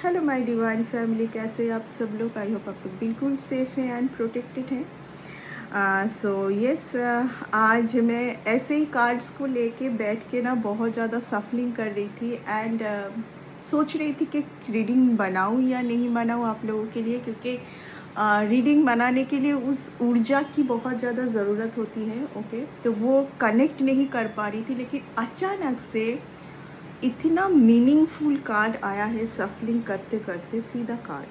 Hello my divine family, कैसे आप सब लोग। आई होप आप लोग बिल्कुल सेफ़ हैं एंड प्रोटेक्टेड हैं। सो यस, आज मैं ऐसे ही कार्ड्स को लेके बैठ के ना बहुत ज़्यादा सफलिंग कर रही थी एंड सोच रही थी कि रीडिंग बनाऊं या नहीं बनाऊं आप लोगों के लिए, क्योंकि रीडिंग बनाने के लिए उस ऊर्जा की बहुत ज़्यादा ज़रूरत होती है। ओके, तो वो कनेक्ट नहीं कर पा रही थी, लेकिन अचानक से इतना मीनिंगफुल कार्ड आया है। सफलिंग करते करते सीधा कार्ड,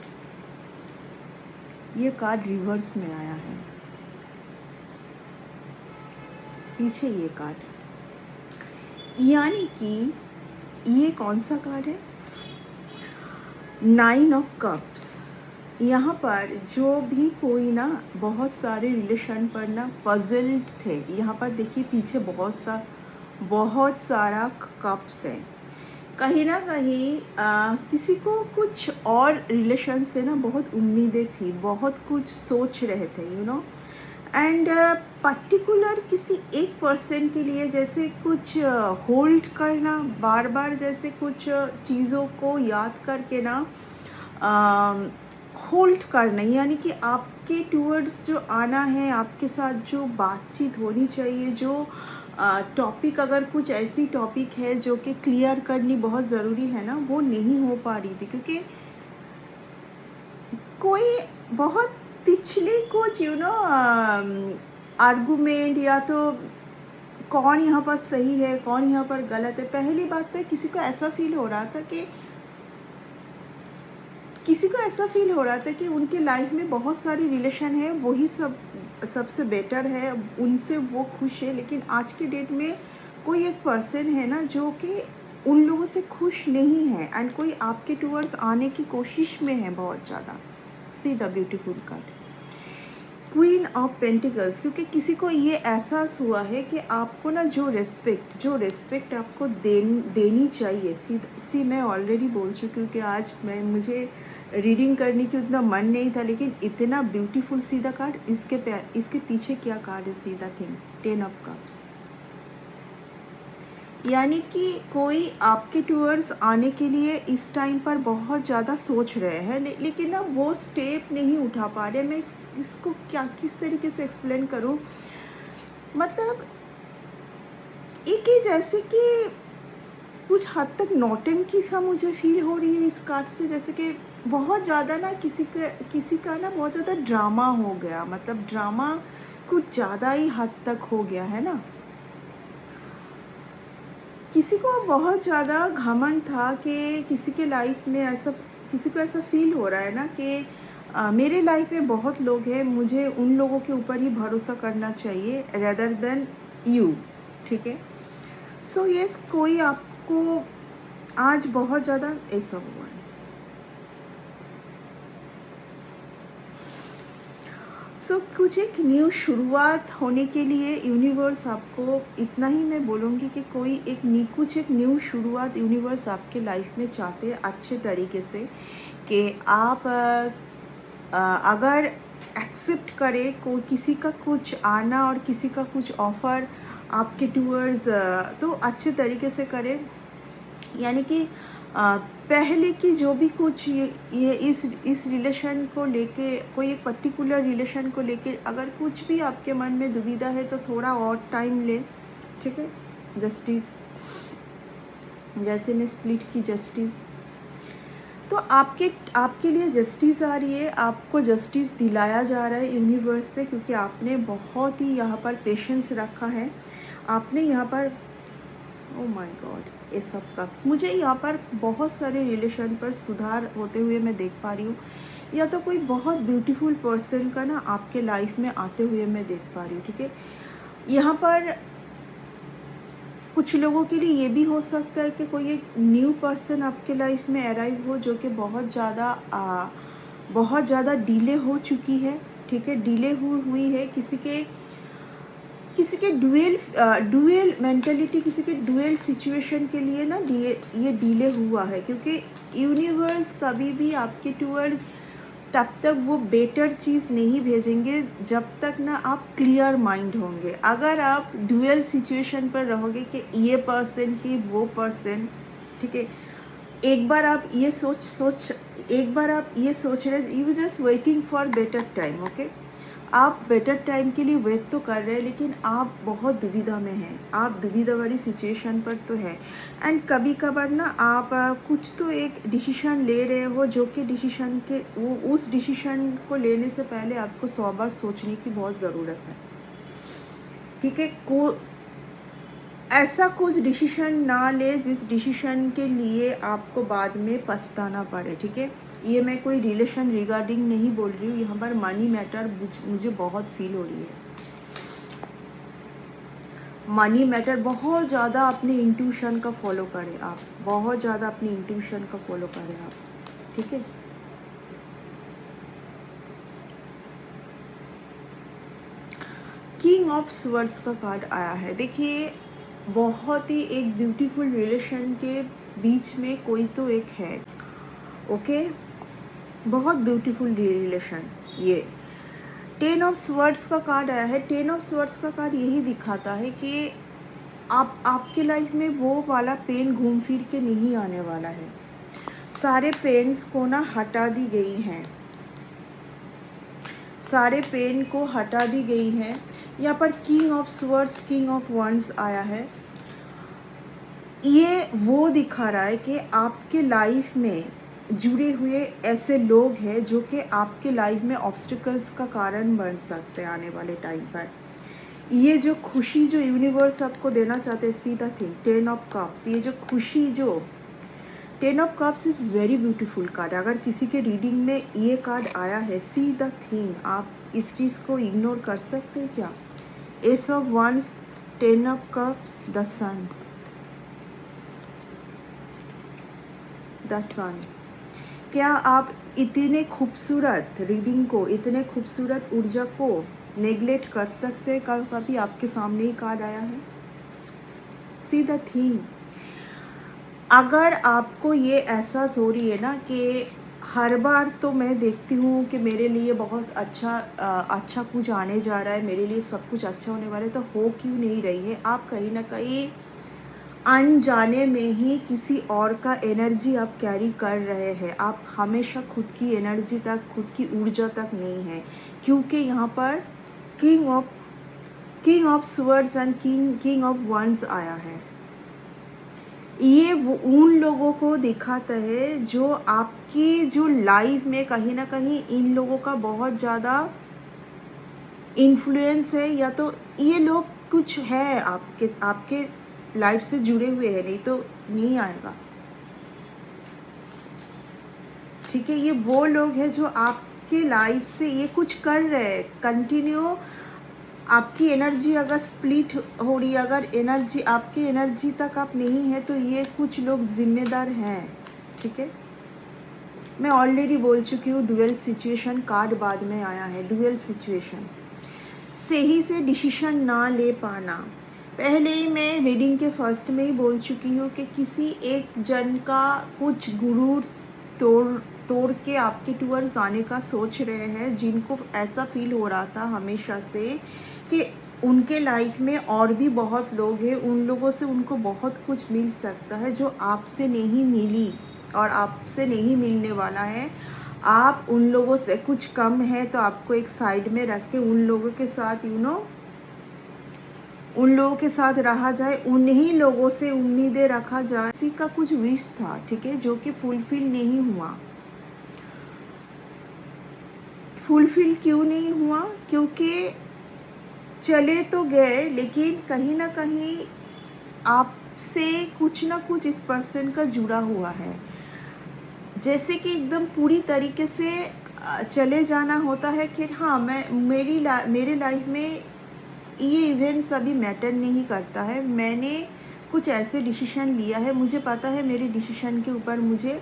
ये कार्ड रिवर्स में आया है, पीछे ये कार्ड, यानी कि ये कौन सा कार्ड है, 9 ऑफ कप्स। यहाँ पर जो भी कोई ना बहुत सारे रिलेशन पर ना पजल्ड थे, यहाँ पर देखिए पीछे बहुत सारा कप्स है। कहीं ना कहीं किसी को कुछ और रिलेशन से ना बहुत उम्मीदें थी, बहुत कुछ सोच रहे थे, एंड पर्टिकुलर किसी एक पर्सन के लिए जैसे कुछ होल्ड करना, बार बार जैसे कुछ चीज़ों को याद करके ना होल्ड करना, यानी कि आपके टूवर्ड्स जो आना है, आपके साथ जो बातचीत होनी चाहिए, जो टॉपिक अगर कुछ ऐसी टॉपिक है जो कि क्लियर करनी बहुत ज़रूरी है ना, वो नहीं हो पा रही थी, क्योंकि कोई बहुत पिछले कुछ आर्गुमेंट, या तो कौन यहाँ पर सही है कौन यहाँ पर गलत है। पहली बात तो किसी को ऐसा फील हो रहा था कि उनके लाइफ में बहुत सारी रिलेशन है, वही सबसे बेटर है, उनसे वो खुश है। लेकिन आज के डेट में कोई एक पर्सन है ना जो कि उन लोगों से खुश नहीं है, एंड कोई आपके टूवर्ड्स आने की कोशिश में है बहुत ज़्यादा। सी the beautiful card, queen of pentacles, क्योंकि किसी को ये एहसास हुआ है कि आपको ना जो रिस्पेक्ट आपको देनी चाहिए। सी मैं ऑलरेडी बोल चुकी हूँ कि आज मुझे रीडिंग करने की उतना मन नहीं था, लेकिन इतना ब्यूटीफुल सीधा कार्ड, इसके पीछे क्या कार्ड है, सीधा थिंग, 10 ऑफ कप्स, यानी कि कोई आपके टूवर्ड्स आने के लिए इस टाइम पर बहुत ज़्यादा सोच रहे हैं, लेकिन ना वो स्टेप नहीं उठा पा रहे। मैं इसको किस तरीके से एक्सप्लेन करूं, मतलब एक ही जैसे कि कुछ हद तक नौटंकी सा मुझे फील हो रही है इस कार्ड से, जैसे कि बहुत ज़्यादा ना किसी का ना बहुत ज़्यादा ड्रामा हो गया, मतलब ड्रामा कुछ ज़्यादा ही हद तक हो गया है ना। किसी को बहुत ज़्यादा घमंड था कि किसी के लाइफ में किसी को ऐसा फील हो रहा है ना कि मेरे लाइफ में बहुत लोग हैं, मुझे उन लोगों के ऊपर ही भरोसा करना चाहिए रेदर देन यू, ठीक है। सो यस, कोई आपको आज बहुत ज़्यादा ऐसा हुआ है। कुछ एक न्यू शुरुआत होने के लिए यूनिवर्स आपको, इतना ही मैं बोलूँगी कि कुछ एक न्यू शुरुआत यूनिवर्स आपके लाइफ में चाहते हैं अच्छे तरीके से, कि आप अगर एक्सेप्ट करें किसी का कुछ आना और किसी का कुछ ऑफ़र आपके टूवर्ड्स, तो अच्छे तरीके से करें। यानी कि पहले की जो भी कुछ ये इस रिलेशन को लेके, कोई एक पर्टिकुलर रिलेशन को लेके अगर कुछ भी आपके मन में दुविधा है, तो थोड़ा और टाइम ले, ठीक है। जस्टिस, जैसे मैं स्प्लिट की जस्टिस, तो आपके लिए जस्टिस आ रही है, आपको जस्टिस दिलाया जा रहा है यूनिवर्स से, क्योंकि आपने बहुत ही यहाँ पर पेशेंस रखा है। आपने यहाँ पर, ओ माय गॉड, ये सब कप्स, मुझे यहाँ पर बहुत सारे रिलेशन पर सुधार होते हुए मैं देख पा रही हूँ, या तो कोई बहुत ब्यूटीफुल पर्सन का ना आपके लाइफ में आते हुए मैं देख पा रही हूँ, ठीक है। यहाँ पर कुछ लोगों के लिए ये भी हो सकता है कि कोई एक न्यू पर्सन आपके लाइफ में अराइव हो, जो कि बहुत ज़्यादा डिले हो चुकी है, ठीक है, डिले हुई है। किसी के डुअल मेंटालिटी, किसी के डुअल सिचुएशन के लिए ना ये डिले हुआ है, क्योंकि यूनिवर्स कभी भी आपके टूवर्ड्स तब तक वो बेटर चीज़ नहीं भेजेंगे जब तक ना आप क्लियर माइंड होंगे। अगर आप डुअल सिचुएशन पर रहोगे कि ये पर्सन की वो पर्सन, ठीक है, एक बार आप ये सोच एक बार आप ये सोच रहे, you just waiting for better time, okay. आप बेटर टाइम के लिए वेट तो कर रहे हैं, लेकिन आप बहुत दुविधा में हैं, आप दुविधा वाली सिचुएशन पर तो है। एंड कभी कभार ना आप कुछ तो एक डिसीजन ले रहे हो, जो कि डिसीजन के वो उस डिसीजन को लेने से पहले आपको 100 बार सोचने की बहुत ज़रूरत है, ठीक है। ऐसा कुछ डिसीजन ना ले जिस डिसीजन के लिए आपको बाद में पछताना पड़े, ठीक है। ये मैं कोई रिलेशन रिगार्डिंग नहीं बोल रही हूँ, यहाँ पर मनी मैटर मुझे बहुत फील हो रही है। मनी मैटर बहुत ज़्यादा अपने इंट्यूशन का फॉलो करें आप, बहुत ज़्यादा अपनी इंट्यूशन का फॉलो करें आप, ठीक है। किंग ऑफ स्वर्ड्स का कार्ड आया है। देखिए, बहुत ही एक ब्यूटीफुल रिलेशन के बीच में कोई तो एक है, ओके। बहुत ब्यूटीफुल रिलेशन। ये 10 ऑफ स्वर्ड्स का कार्ड आया है। 10 ऑफ स्वर्ड्स का कार्ड यही दिखाता है कि आपके लाइफ में वो वाला पेन घूम फिर के नहीं आने वाला है। सारे पेन्स को ना हटा दी गई हैं, सारे पेन को हटा दी गई हैं। यहाँ पर king of swords, king of wands आया है। ये वो दिखा रहा है कि आपके लाइफ में जुड़े हुए ऐसे लोग हैं जो कि आपके लाइफ में ऑब्स्टिकल्स का कारण बन सकते हैं आने वाले टाइम पर। ये जो खुशी जो यूनिवर्स आपको देना चाहते हैं, see the thing, 10 of cups, ये जो खुशी जो 10 of cups is very beautiful card. अगर किसी के रीडिंग में ये कार्ड आया है, सी द थिंग, आप इस चीज़ को इग्नोर कर सकते हैं क्या? Ace of wands, 10 of cups, the sun, the sun. क्या आप इतने खूबसूरत रीडिंग को, इतने खूबसूरत ऊर्जा को नेग्लेक्ट कर सकते हैं? कभी आपके सामने ही कार्ड आया है, सी द थिंग। अगर आपको ये एहसास हो रही है ना कि हर बार तो मैं देखती हूँ कि मेरे लिए बहुत अच्छा कुछ आने जा रहा है, मेरे लिए सब कुछ अच्छा होने वाला है, तो हो क्यों नहीं रही है? आप कहीं ना कहीं अनजाने में ही किसी और का एनर्जी आप कैरी कर रहे हैं। आप हमेशा खुद की एनर्जी तक, खुद की ऊर्जा तक नहीं है, क्योंकि यहाँ पर king of swords and king of wands आया है। ये वो उन लोगों को दिखाता है जो आपकी जो लाइफ में कहीं ना कहीं इन लोगों का बहुत ज़्यादा इन्फ्लुएंस है, या तो ये लोग कुछ है आपके लाइफ से जुड़े हुए हैं, नहीं तो नहीं आएगा, ठीक है। ये वो लोग हैं जो आपके लाइफ से ये कुछ कर रहे हैं कंटिन्यू। आपकी एनर्जी अगर स्प्लिट हो रही है, अगर एनर्जी आपकी एनर्जी तक आप नहीं है, तो ये कुछ लोग जिम्मेदार हैं, ठीक है। मैं ऑलरेडी बोल चुकी हूँ, डुअल सिचुएशन कार्ड बाद में आया है। डुअल सिचुएशन, सही से डिसीजन ना ले पाना। पहले ही मैं रीडिंग के फर्स्ट में ही बोल चुकी हूँ कि किसी एक जन का कुछ गुरूर तोड़ के आपके टूवर्ड्स आने का सोच रहे हैं, जिनको ऐसा फील हो रहा था हमेशा से कि उनके लाइफ में और भी बहुत लोग हैं, उन लोगों से उनको बहुत कुछ मिल सकता है जो आपसे नहीं मिली और आपसे नहीं मिलने वाला है। आप उन लोगों से कुछ कम है तो आपको एक साइड में रख के उन लोगों के साथ उन लोगों के साथ रहा जाए, उन्हीं लोगों से उम्मीदें रखा जाए। किसी का कुछ विश था, ठीक है, जो कि फुलफिल नहीं हुआ। फुलफिल क्यों नहीं हुआ? क्योंकि चले तो गए, लेकिन कहीं ना कहीं आपसे कुछ ना कुछ इस पर्सन का जुड़ा हुआ है। जैसे कि एकदम पूरी तरीके से चले जाना होता है कि हाँ, मेरे लाइफ में ये इवेंट्स अभी मैटर नहीं करता है, मैंने कुछ ऐसे डिसीजन लिया है, मुझे पता है मेरे डिसीजन के ऊपर मुझे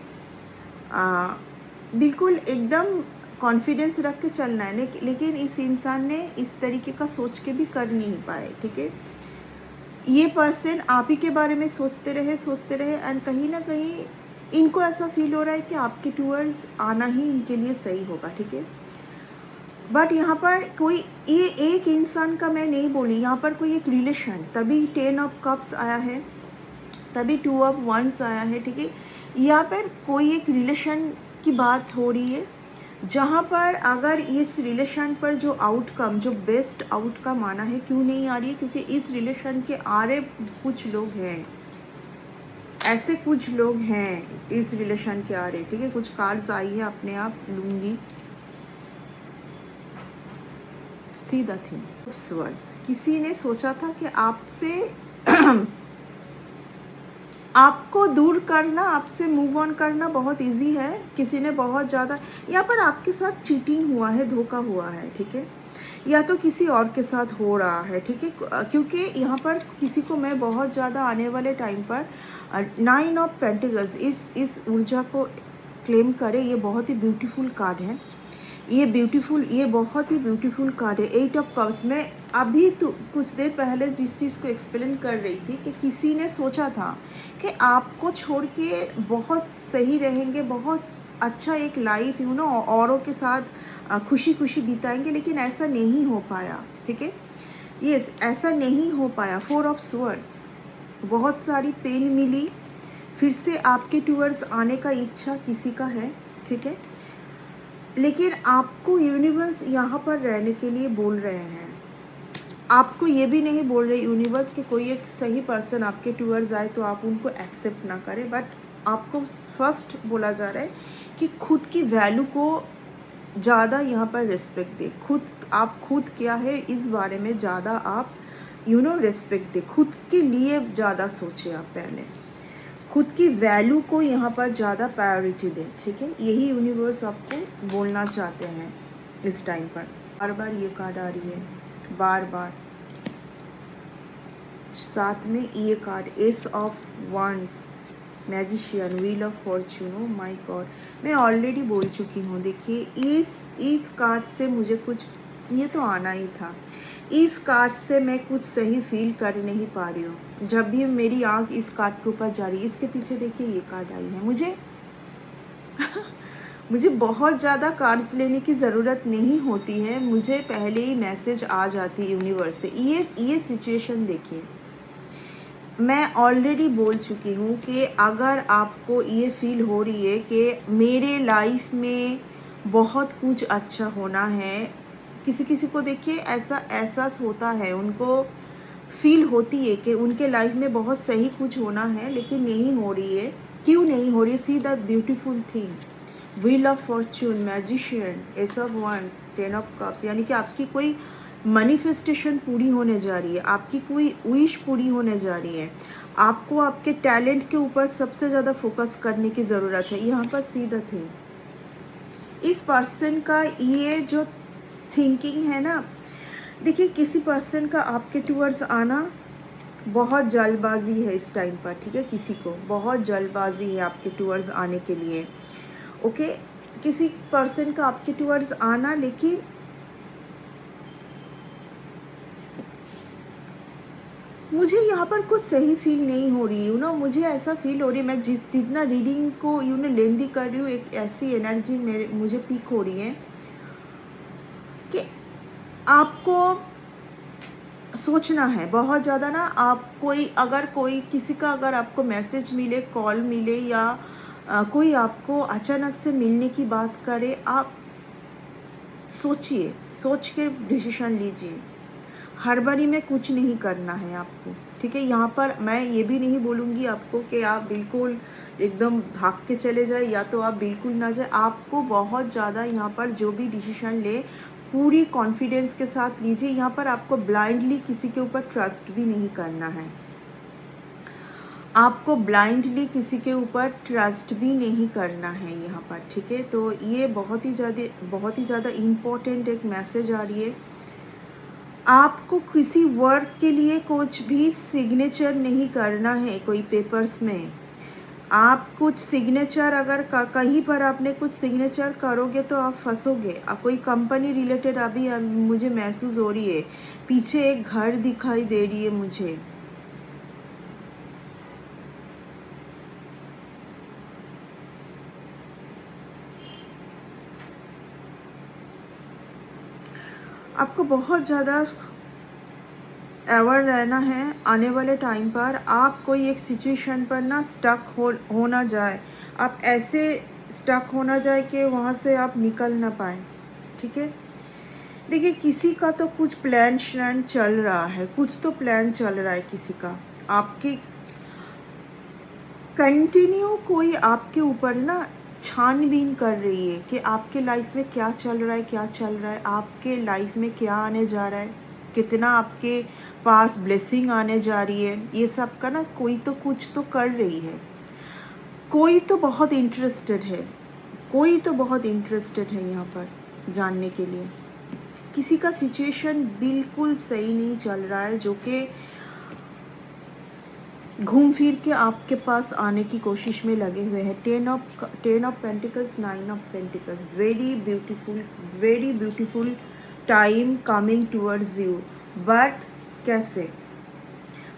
बिल्कुल एकदम कॉन्फिडेंस रख के चलना है, लेकिन इस इंसान ने इस तरीके का सोच के भी कर नहीं पाए, ठीक है। ये पर्सन आप ही के बारे में सोचते रहे एंड कहीं ना कहीं इनको ऐसा फील हो रहा है कि आपके टूवर्ड्स आना ही इनके लिए सही होगा, ठीक है। बट यहाँ पर कोई ये एक इंसान का मैं नहीं बोली, यहाँ पर कोई एक रिलेशन, तभी 10 ऑफ कप्स आया है, तभी 2 ऑफ वंस आया है, ठीक है। यहाँ पर कोई एक रिलेशन की बात हो रही है, जहाँ पर अगर इस रिलेशन पर जो आउटकम, जो बेस्ट आउटकम आना है, क्यों नहीं आ रही है? क्योंकि इस रिलेशन के आरे कुछ लोग हैं, ऐसे कुछ लोग हैं इस रिलेशन के आरे, ठीक है। कुछ कार्ड्स आई है, अपने आप लूंगी। सीधा थी स्वर्स, किसी ने सोचा था कि आपसे आपको दूर करना, आपसे मूव ऑन करना बहुत इजी है। किसी ने बहुत ज़्यादा यहाँ पर आपके साथ चीटिंग हुआ है, धोखा हुआ है, ठीक है, या तो किसी और के साथ हो रहा है, ठीक है। क्योंकि यहाँ पर किसी को मैं बहुत ज़्यादा आने वाले टाइम पर 9 ऑफ पेंटिकल्स इस ऊर्जा को क्लेम करे। ये बहुत ही ब्यूटीफुल कार्ड है, ये बहुत ही ब्यूटीफुल कार्ड है। 8 ऑफ कप्स में अभी तो कुछ देर पहले जिस चीज़ को एक्सप्लेन कर रही थी कि किसी ने सोचा था कि आपको छोड़ के बहुत सही रहेंगे, बहुत अच्छा एक लाइफ औरों के साथ खुशी खुशी बिताएंगे, लेकिन ऐसा नहीं हो पाया, ठीक है। यस, ऐसा नहीं हो पाया। 4 ऑफ स्वर्ड्स, बहुत सारी पेन मिली, फिर से आपके टूवर्ड्स आने का इच्छा किसी का है, ठीक है, लेकिन आपको यूनिवर्स यहाँ पर रहने के लिए बोल रहे हैं। आपको ये भी नहीं बोल रहे यूनिवर्स कि कोई एक सही पर्सन आपके टूवर्ड्स आए तो आप उनको एक्सेप्ट ना करें, बट आपको फर्स्ट बोला जा रहा है कि खुद की वैल्यू को ज़्यादा यहाँ पर रिस्पेक्ट दे। आप खुद क्या है इस बारे में ज़्यादा आप रिस्पेक्ट दे। खुद के लिए ज़्यादा सोचें, आप पहले खुद की वैल्यू को यहाँ पर ज़्यादा प्रायोरिटी दें, ठीक है। यही यूनिवर्स आपको बोलना चाहते हैं इस टाइम पर। बार बार ये कार्ड आ रही है, बार बार। साथ में ये card S of wands, magician, wheel of Fortune. Oh my God, मैं ऑलरेडी बोल चुकी हूँ। देखिए इस कार्ड से मुझे कुछ, ये तो आना ही था। इस कार्ड से मैं कुछ सही फील कर नहीं पा रही हूँ। जब भी मेरी आंख इस कार्ड के ऊपर जा रही है, इसके पीछे देखिए ये कार्ड आई है। मुझे मुझे बहुत ज़्यादा कार्ड्स लेने की ज़रूरत नहीं होती है, मुझे पहले ही मैसेज आ जाती है यूनिवर्स से। ये सिचुएशन देखिए, मैं ऑलरेडी बोल चुकी हूँ कि अगर आपको ये फील हो रही है कि मेरे लाइफ में बहुत कुछ अच्छा होना है, किसी किसी को देखिए ऐसा एहसास होता है, उनको फील होती है कि उनके लाइफ में बहुत सही कुछ होना है, लेकिन नहीं हो रही है। क्यों नहीं हो रही है? See the beautiful thing, wheel of fortune, magician, ace of wands, 10 of cups, यानी कि आपकी कोई मैनिफेस्टेशन पूरी होने जा रही है, आपकी कोई विश पूरी होने जा रही है। आपको आपके टैलेंट के ऊपर सबसे ज़्यादा फोकस करने की ज़रूरत है। यहाँ पर सी द थिंग, इस पर्सन का ये जो थिंकिंग है ना, देखिए किसी पर्सन का आपके टूवर्ड्स आना, बहुत जल्दबाजी है इस टाइम पर, ठीक है। किसी को बहुत जल्दबाजी है आपके टूवर्ड्स आने के लिए, ओके। किसी पर्सन का आपके टूवर्ड्स आना, लेकिन मुझे यहाँ पर कुछ सही फील नहीं हो रही मुझे ऐसा फील हो रही है, मैं जितना रीडिंग को लेंदी कर रही हूँ, एक ऐसी एनर्जी मुझे पीक हो रही है कि आपको सोचना है बहुत ज़्यादा ना। आप कोई किसी का अगर आपको मैसेज मिले, कॉल मिले, या कोई आपको अचानक से मिलने की बात करे, आप सोचिए, सोच के डिसीजन लीजिए। हड़बड़ी में कुछ नहीं करना है आपको, ठीक है। यहाँ पर मैं ये भी नहीं बोलूँगी आपको कि आप बिल्कुल एकदम भाग के चले जाए, या तो आप बिल्कुल ना जाए। आपको बहुत ज़्यादा यहाँ पर जो भी डिसीजन ले, पूरी कॉन्फिडेंस के साथ लीजिए। यहाँ पर आपको ब्लाइंडली किसी के ऊपर ट्रस्ट भी नहीं करना है, आपको ब्लाइंडली किसी के ऊपर ट्रस्ट भी नहीं करना है यहाँ पर, ठीक है। तो ये बहुत ही ज़्यादा इम्पोर्टेंट एक मैसेज आ रही है। आपको किसी वर्क के लिए कुछ भी सिग्नेचर नहीं करना है कोई पेपर्स में। आप कुछ सिग्नेचर अगर कहीं पर आपने कुछ सिग्नेचर करोगे तो आप फंसोगे। कोई कंपनी रिलेटेड अभी मुझे महसूस हो रही है, पीछे एक घर दिखाई दे रही है मुझे। आपको बहुत ज़्यादा एवर रहना है आने वाले टाइम पर। आप कोई एक सिचुएशन पर ना स्टक हो ना जाए, आप ऐसे स्टक हो ना जाए कि वहाँ से आप निकल ना पाए, ठीक है। देखिए किसी का तो कुछ प्लान श्लान चल रहा है, कुछ तो प्लान चल रहा है किसी का, आपकी कंटिन्यू कोई आपके ऊपर ना छानबीन कर रही है कि आपके लाइफ में क्या चल रहा है, क्या चल रहा है, आपके लाइफ में क्या आने जा रहा है, कितना आपके पास ब्लेसिंग आने जा रही है, ये सब का ना कोई तो कुछ तो कर रही है। कोई तो बहुत इंटरेस्टेड है, कोई तो बहुत इंटरेस्टेड है यहाँ पर जानने के लिए। किसी का सिचुएशन बिल्कुल सही नहीं चल रहा है, जो कि घूम फिर के आपके पास आने की कोशिश में लगे हुए हैं। Ten of pentacles, nine of pentacles, very beautiful time coming towards you. But कैसे?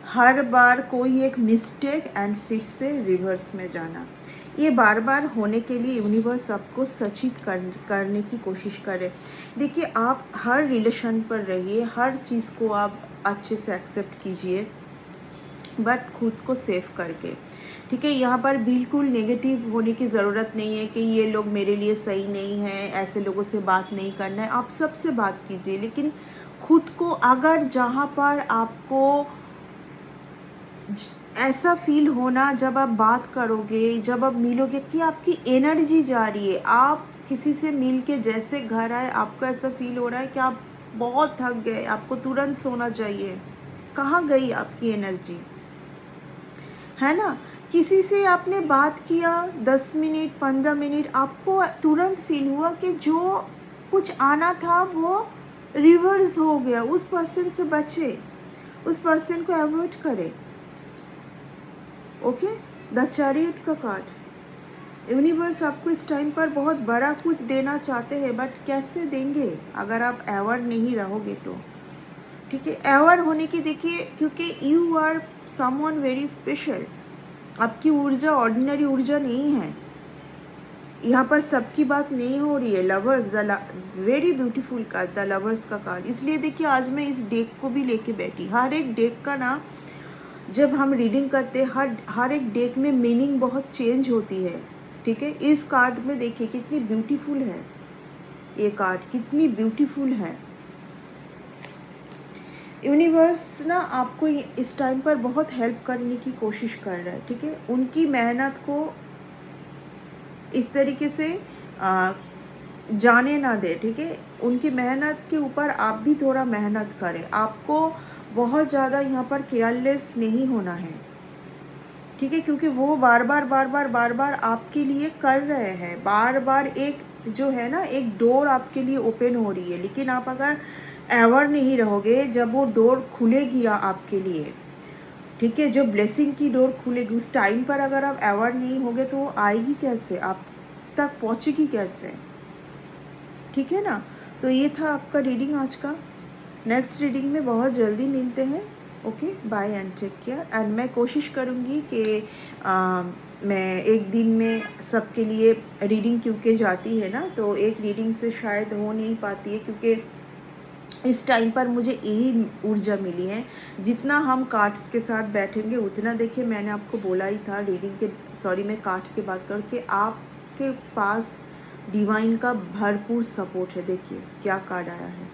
हर बार कोई एक मिस्टेक एंड फिर से रिवर्स में जाना, ये बार बार होने के लिए यूनिवर्स आपको सचेत करने की कोशिश करे। देखिए आप हर रिलेशन पर रहिए, हर चीज़ को आप अच्छे से एक्सेप्ट कीजिए, बट खुद को सेफ करके, ठीक है। यहाँ पर बिल्कुल नेगेटिव होने की ज़रूरत नहीं है कि ये लोग मेरे लिए सही नहीं है, ऐसे लोगों से बात नहीं करना है। आप सबसे बात कीजिए, लेकिन खुद को अगर जहाँ पर आपको ऐसा फील होना, जब आप बात करोगे, जब आप मिलोगे कि आपकी एनर्जी जा रही है, आप किसी से मिल के जैसे घर आए आपको ऐसा फील हो रहा है कि आप बहुत थक गए, आपको तुरंत सोना चाहिए, कहाँ गई आपकी एनर्जी, है ना। किसी से आपने बात किया 10 मिनट 15 मिनट, आपको तुरंत फील हुआ कि जो कुछ आना था वो रिवर्स हो गया, उस पर्सन से बचे, उस पर्सन को अवॉइड करें। ओके, द चैरियट का कार्ड, यूनिवर्स आपको इस टाइम पर बहुत बड़ा कुछ देना चाहते हैं, बट कैसे देंगे अगर आप एवर नहीं रहोगे तो, ठीक है। एवर होने की देखिए, क्योंकि you are someone very special, आपकी ऊर्जा ऑर्डिनरी ऊर्जा नहीं है। यहाँ पर सबकी बात नहीं हो रही है। Lovers, very beautiful card, the lovers का कार्ड। इसलिए देखिए आज मैं इस डेक को भी लेके बैठी। हर एक डेक का ना, जब हम रीडिंग करते हैं, हर एक डेक में मीनिंग बहुत चेंज होती है, ठीक है। इस कार्ड में देखिए कितनी ब्यूटीफुल है ये कार्ड, कितनी ब्यूटीफुल है। यूनिवर्स ना आपको इस टाइम पर बहुत हेल्प करने की कोशिश कर रहा है, ठीक है। उनकी मेहनत को इस तरीके से जाने ना दे, ठीक है। उनकी मेहनत के ऊपर आप भी थोड़ा मेहनत करें। आपको बहुत ज़्यादा यहाँ पर केयरलेस नहीं होना है, ठीक है, क्योंकि वो बार बार आपके लिए कर रहे हैं। बार बार एक जो है ना, एक डोर आपके लिए ओपन हो रही है, लेकिन आप अगर एवर नहीं रहोगे, जब वो डोर खुलेगी आपके लिए, ठीक है, जो ब्लेसिंग की डोर खुलेगी, उस टाइम पर अगर आप एवर नहीं होगे तो वो आएगी कैसे, आप तक पहुँचेगी कैसे, ठीक है ना। तो ये था आपका रीडिंग आज का। नेक्स्ट रीडिंग में बहुत जल्दी मिलते हैं। Okay, bye and take care. And मैं कोशिश करूँगी कि मैं एक दिन में सबके लिए रीडिंग, क्योंकि जाती है ना, तो एक रीडिंग से शायद हो नहीं पाती है, क्योंकि इस टाइम पर मुझे यही ऊर्जा मिली है। जितना हम कार्ड्स के साथ बैठेंगे उतना, देखिए मैंने आपको बोला ही था रीडिंग के, सॉरी मैं कार्ड की बात करूँ, कि आपके पास डिवाइन का भरपूर सपोर्ट है। देखिए क्या कार्ड आया है,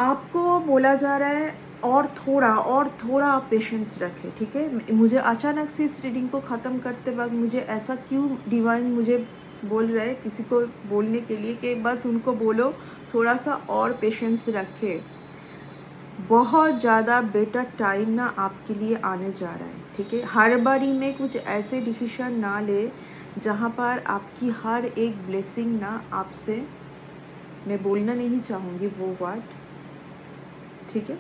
आपको बोला जा रहा है और थोड़ा आप पेशेंस रखें, ठीक है। मुझे अचानक से इस रीडिंग को ख़त्म करते वक्त मुझे ऐसा क्यों डिवाइन मुझे बोल रहा है किसी को बोलने के लिए कि बस उनको बोलो थोड़ा सा और पेशेंस रखे। बहुत ज़्यादा बेटर टाइम ना आपके लिए आने जा रहा है, ठीक है। हर बारी में कुछ ऐसे डिसीजन ना ले जहाँ पर आपकी हर एक ब्लेसिंग ना आपसे, मैं बोलना नहीं चाहूँगी वो वर्ड, ठीक है।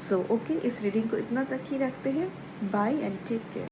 सो ओके, इस रीडिंग को इतना तक ही रखते हैं। Bye and take care.